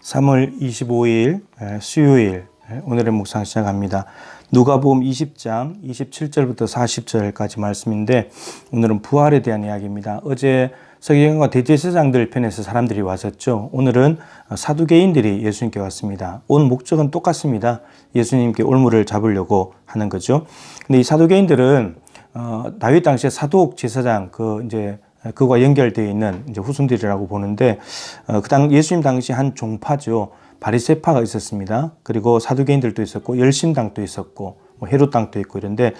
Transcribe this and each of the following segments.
3월 25일 수요일 오늘의 묵상 시작합니다. 누가복음 20장 27절부터 40절까지 말씀인데 오늘은 부활에 대한 이야기입니다. 어제 서기관과 대제사장들 편에서 사람들이 왔었죠. 오늘은 사두개인들이 예수님께 왔습니다. 온 목적은 똑같습니다. 예수님께 올무를 잡으려고 하는 거죠. 근데 이 사두개인들은 다윗 당시에 사독 제사장 그와 연결되어 있는 이제 후손들이라고 보는데 예수님 당시 한 종파죠. 바리새파가 있었습니다. 그리고 사두개인들도 있었고 열심당도 있었고 헤롯당도 있고 이런데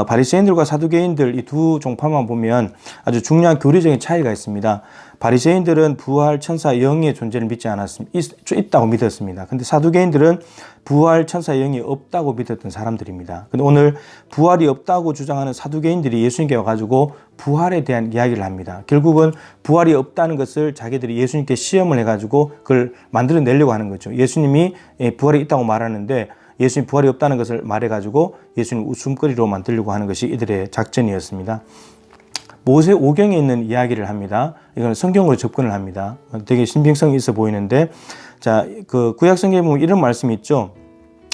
바리새인들과 사두개인들 이 두 종파만 보면 아주 중요한 교리적인 차이가 있습니다. 바리새인들은 부활 천사 영의 존재를 믿지 않았습니다. 있다고 믿었습니다. 근데 사두개인들은 부활 천사 영이 없다고 믿었던 사람들입니다. 근데 오늘 부활이 없다고 주장하는 사두개인들이 예수님께 와가지고 부활에 대한 이야기를 합니다. 결국은 부활이 없다는 것을 자기들이 예수님께 시험을 해가지고 그걸 만들어내려고 하는 거죠. 예수님이 부활이 있다고 말하는데 예수님 부활이 없다는 것을 말해가지고 예수님 웃음거리로 만들려고 하는 것이 이들의 작전이었습니다. 모세 오경에 있는 이야기를 합니다. 이건 성경으로 접근을 합니다. 되게 신빙성이 있어 보이는데, 그 구약 성경에 보면 이런 말씀이 있죠.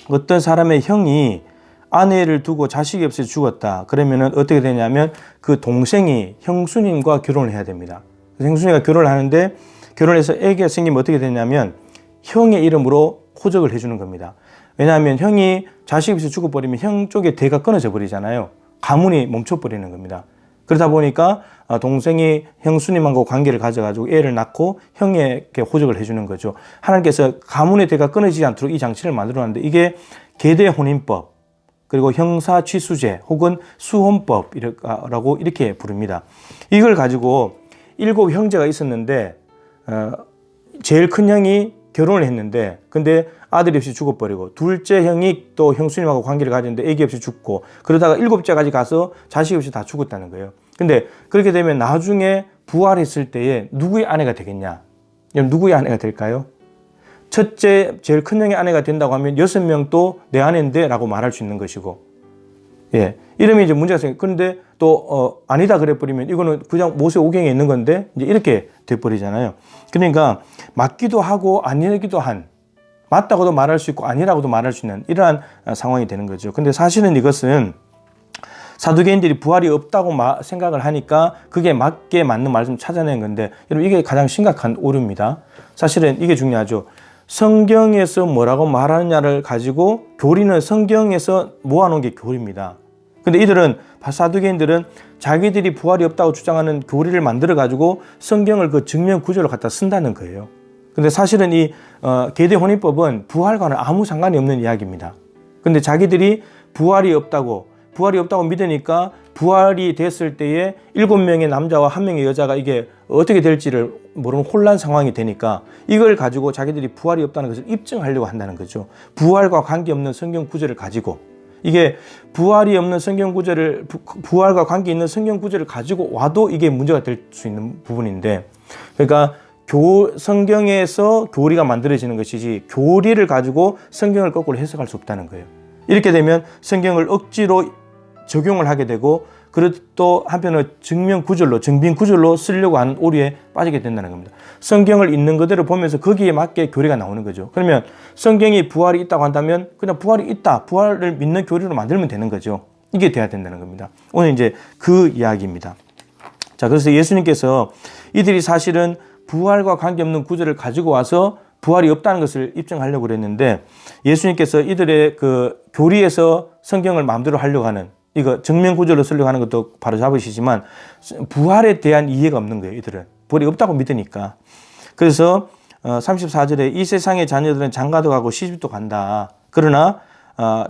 어떤 사람의 형이 아내를 두고 자식이 없이 죽었다. 그러면은 어떻게 되냐면 그 동생이 형수님과 결혼을 해야 됩니다. 형수님과 결혼을 하는데 결혼해서 애기가 생기면 어떻게 되냐면 형의 이름으로 호적을 해주는 겁니다. 왜냐하면 형이 자식 없이 죽어버리면 형 쪽에 대가 끊어져 버리잖아요. 가문이 멈춰버리는 겁니다. 그러다 보니까 동생이 형수님하고 관계를 가져가지고 애를 낳고 형에게 호적을 해주는 거죠. 하나님께서 가문의 대가 끊어지지 않도록 이 장치를 만들어놨는데 이게 계대혼인법 그리고 형사취수제 혹은 수혼법이라고 이렇게 부릅니다. 이걸 가지고 7 형제가 있었는데 제일 큰 형이 결혼을 했는데 근데 아들이 없이 죽어버리고 둘째 형이 또 형수님하고 관계를 가졌는데 애기 없이 죽고 그러다가 7째까지 가서 자식 없이 다 죽었다는 거예요. 근데 그렇게 되면 나중에 부활했을 때에 누구의 아내가 되겠냐? 누구의 아내가 될까요? 첫째 제일 큰 형의 아내가 된다고 하면 6명도 내 아내인데 라고 말할 수 있는 것이고 이러면 이제 문제가 생겨요. 그런데 또 아니다 그래버리면 이거는 그냥 모세 오경에 있는 건데 이제 이렇게 돼버리잖아요. 그러니까 맞기도 하고 아니기도 한 맞다고도 말할 수 있고 아니라고도 말할 수 있는 이러한 상황이 되는 거죠. 근데 사실은 이것은 사두개인들이 부활이 없다고 생각을 하니까 그게 맞는 말씀을 찾아낸 건데 여러분 이게 가장 심각한 오류입니다. 사실은 이게 중요하죠. 성경에서 뭐라고 말하느냐를 가지고 교리는 성경에서 모아놓은 게 교리입니다. 근데 사두개인들은 자기들이 부활이 없다고 주장하는 교리를 만들어 가지고 성경을 그 증명 구조로 갖다 쓴다는 거예요. 근데 사실은 이 계대혼인법은 부활과는 아무 상관이 없는 이야기입니다. 근데 자기들이 부활이 없다고 믿으니까 부활이 됐을 때에 7명의 남자와 1명의 여자가 이게 어떻게 될지를 모르는 혼란 상황이 되니까 이걸 가지고 자기들이 부활이 없다는 것을 입증하려고 한다는 거죠. 부활과 관계없는 성경 구절을 가지고 이게 부활과 관계 있는 성경 구절을 가지고 와도 이게 문제가 될 수 있는 부분인데 그러니까 성경에서 교리가 만들어지는 것이지 교리를 가지고 성경을 거꾸로 해석할 수 없다는 거예요. 이렇게 되면 성경을 억지로 적용을 하게 되고 그리고 또 한편으로 증빙 구절로 쓰려고 하는 오류에 빠지게 된다는 겁니다. 성경을 있는 그대로 보면서 거기에 맞게 교리가 나오는 거죠. 그러면 성경이 부활이 있다고 한다면 그냥 부활이 있다. 부활을 믿는 교리로 만들면 되는 거죠. 이게 돼야 된다는 겁니다. 오늘 이제 그 이야기입니다. 그래서 예수님께서 이들이 사실은 부활과 관계없는 구절을 가지고 와서 부활이 없다는 것을 입증하려고 그랬는데 예수님께서 이들의 그 교리에서 성경을 마음대로 하려고 하는 이거 증명 구절로 쓰려고 하는 것도 바로 잡으시지만 부활에 대한 이해가 없는 거예요. 이들은 부활이 없다고 믿으니까. 그래서 34절에 이 세상의 자녀들은 장가도 가고 시집도 간다. 그러나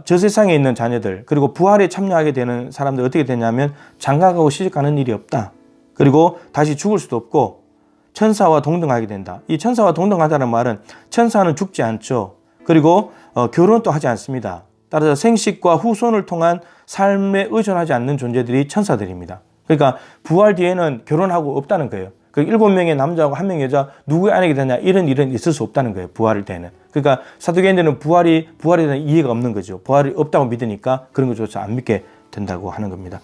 저 세상에 있는 자녀들 그리고 부활에 참여하게 되는 사람들 어떻게 되냐면 장가가고 시집 가는 일이 없다. 그리고 다시 죽을 수도 없고 천사와 동등하게 된다. 이 천사와 동등하다는 말은 천사는 죽지 않죠. 그리고 결혼도 하지 않습니다. 따라서 생식과 후손을 통한 삶에 의존하지 않는 존재들이 천사들입니다. 그러니까 부활 뒤에는 결혼하고 없다는 거예요. 그 7명의 남자하고 1명의 여자 누구의 아내가 되냐 이런 일은 있을 수 없다는 거예요. 부활 때는. 그러니까 사두개인들은 부활에 대한 이해가 없는 거죠. 부활이 없다고 믿으니까 그런 것조차 안 믿게 된다고 하는 겁니다.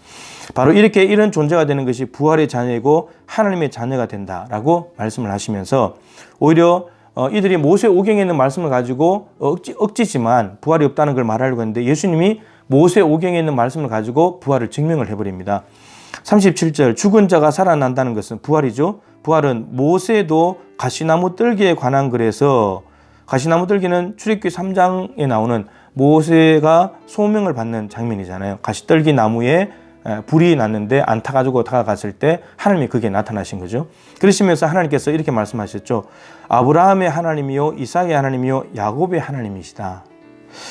바로 이런 존재가 되는 것이 부활의 자녀이고 하나님의 자녀가 된다라고 말씀을 하시면서 오히려 이들이 모세 오경에 있는 말씀을 가지고 억지지만 부활이 없다는 걸 말하려고 했는데 예수님이 모세 오경에 있는 말씀을 가지고 부활을 증명을 해버립니다. 37절 죽은 자가 살아난다는 것은 부활이죠. 부활은 모세도 가시나무 뜰기에 관한 글에서 가시나무 뜰기는 출애굽기 3장에 나오는 모세가 소명을 받는 장면이잖아요. 가시떨기 나무에 불이 났는데 안 타가지고 다가갔을 때 하나님이 그게 나타나신 거죠. 그러시면서 하나님께서 이렇게 말씀하셨죠. 아브라함의 하나님이요 이삭의 하나님이요 야곱의 하나님이시다.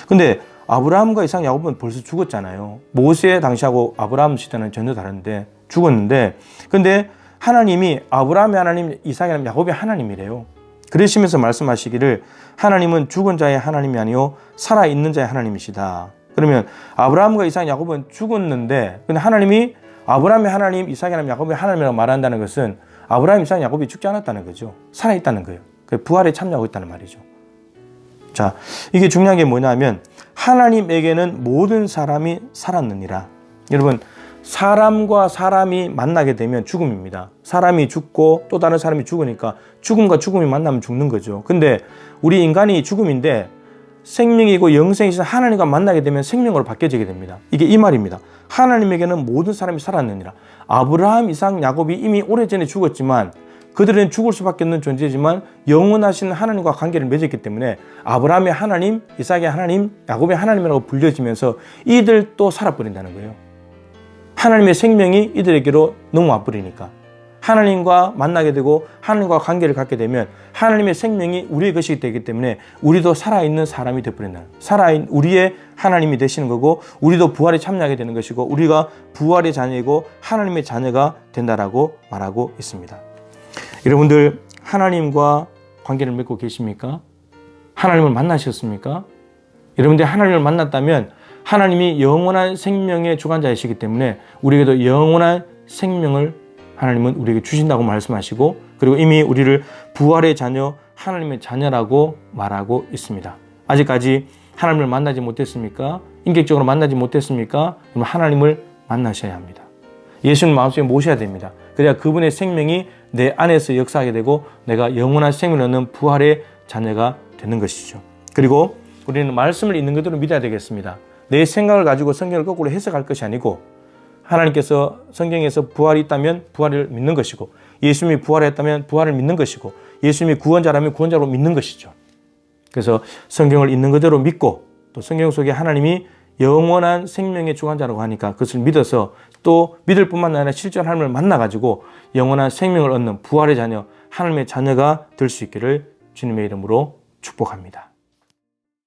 근데 아브라함과 이삭, 야곱은 벌써 죽었잖아요. 모세 당시하고 아브라함 시대는 전혀 다른데 죽었는데 근데 하나님이 아브라함의 하나님, 이삭의 하나님, 야곱의 하나님이래요. 그러시면서 말씀하시기를 하나님은 죽은 자의 하나님이 아니요 살아있는 자의 하나님이시다. 그러면 아브라함과 이삭, 야곱은 죽었는데 근데 하나님이 아브라함의 하나님, 이삭의 하나님, 야곱의 하나님이라고 말한다는 것은 아브라함, 이삭, 야곱이 죽지 않았다는 거죠. 살아있다는 거예요. 부활에 참여하고 있다는 말이죠. 자, 이게 중요한 게 뭐냐면 하나님에게는 모든 사람이 살았느니라. 여러분 사람과 사람이 만나게 되면 죽음입니다. 사람이 죽고 또 다른 사람이 죽으니까 죽음과 죽음이 만나면 죽는 거죠. 근데 우리 인간이 죽음인데 생명이고 영생이신 하나님과 만나게 되면 생명으로 바뀌어지게 됩니다. 이게 이 말입니다. 하나님에게는 모든 사람이 살았느니라. 아브라함, 이삭, 야곱이 이미 오래전에 죽었지만 그들은 죽을 수밖에 없는 존재지만 영원하신 하나님과 관계를 맺었기 때문에 아브라함의 하나님, 이삭의 하나님, 야곱의 하나님이라고 불려지면서 이들도 살아버린다는 거예요. 하나님의 생명이 이들에게로 넘어와 버리니까 하나님과 만나게 되고 하나님과 관계를 갖게 되면 하나님의 생명이 우리의 것이 되기 때문에 우리도 살아있는 사람이 되어버린다. 우리의 하나님이 되시는 거고 우리도 부활에 참여하게 되는 것이고 우리가 부활의 자녀이고 하나님의 자녀가 된다라고 말하고 있습니다. 여러분들 하나님과 관계를 맺고 계십니까? 하나님을 만나셨습니까? 여러분들 하나님을 만났다면 하나님이 영원한 생명의 주관자이시기 때문에 우리에게도 영원한 생명을 하나님은 우리에게 주신다고 말씀하시고 그리고 이미 우리를 부활의 자녀, 하나님의 자녀라고 말하고 있습니다. 아직까지 하나님을 만나지 못했습니까? 인격적으로 만나지 못했습니까? 그럼 하나님을 만나셔야 합니다. 예수님 마음속에 모셔야 됩니다. 그래야 그분의 생명이 내 안에서 역사하게 되고 내가 영원한 생명을 얻는 부활의 자녀가 되는 것이죠. 그리고 우리는 말씀을 있는 그대로 믿어야 되겠습니다. 내 생각을 가지고 성경을 거꾸로 해석할 것이 아니고 하나님께서 성경에서 부활이 있다면 부활을 믿는 것이고 예수님이 부활했다면 부활을 믿는 것이고 예수님이 구원자라면 구원자로 믿는 것이죠. 그래서 성경을 있는 그대로 믿고 또 성경 속에 하나님이 영원한 생명의 주관자라고 하니까 그것을 믿어서 또 믿을 뿐만 아니라 실제로 하나님을 만나가지고 영원한 생명을 얻는 부활의 자녀, 하나님의 자녀가 될 수 있기를 주님의 이름으로 축복합니다.